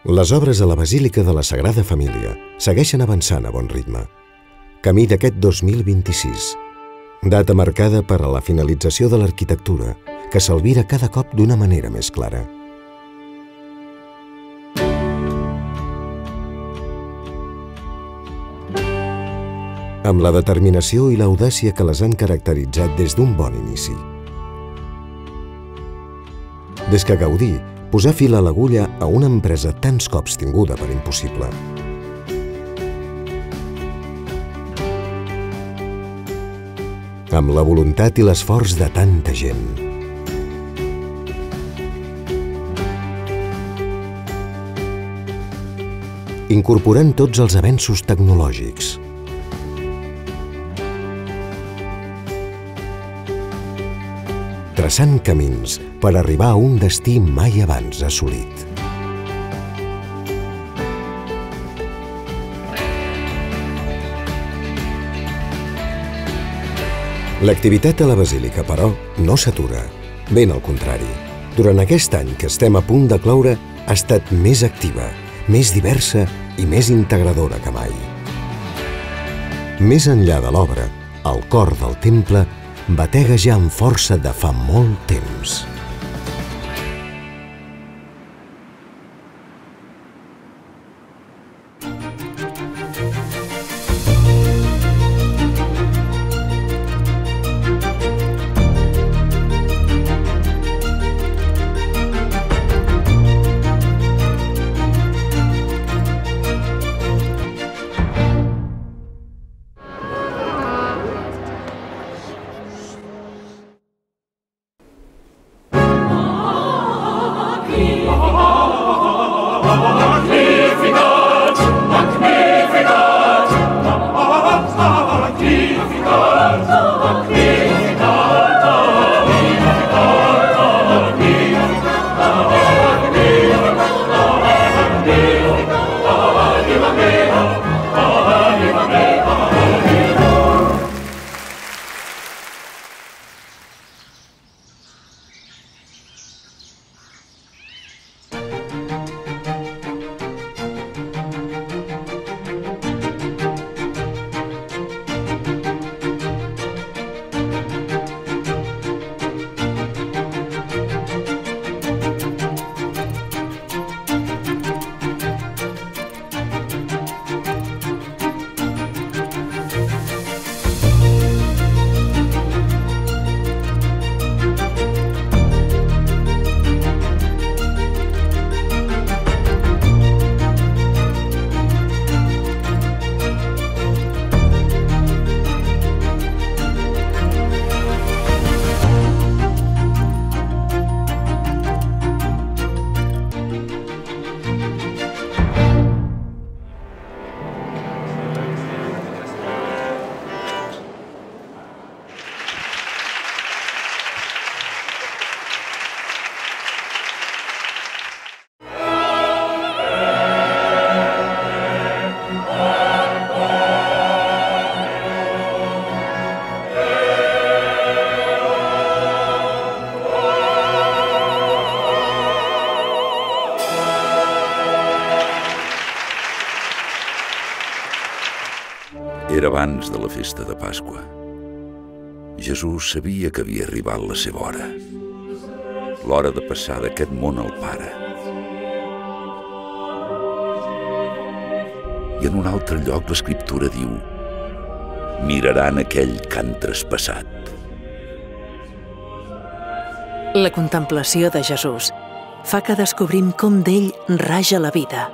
Les obres a la Basílica de la Sagrada Família segueixen avançant a bon ritme. Camí d'aquest 2026, data marcada per a la finalització de l'arquitectura, que s'albira cada cop d'una manera més clara. Amb la determinació i l'audàcia que les han caracteritzat des d'un bon inici. Des que Gaudí posà fil a l'agulla a una empresa tants cops tinguda per impossible. Amb la voluntat i l'esforç de tanta gent. Incorporant tots els avenços tecnològics. Traçant camins per arribar a un destí mai abans assolit. L'activitat a la Basílica, però, no s'atura. Ben al contrari. Durant aquest any que estem a punt de cloure, ha estat més activa, més diversa i més integradora que mai. Més enllà de l'obra, el cor del temple batega ja amb força de fa molt temps. Era abans de la festa de Pasqua. Jesús sabia que havia arribat la seva hora. L'hora de passar d'aquest món al Pare. I en un altre lloc l'Escriptura diu: miraran aquell que han traspassat. La contemplació de Jesús fa que descobrim com d'ell raja la vida.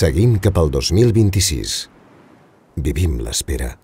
Seguim cap al 2026. Vivim l'espera.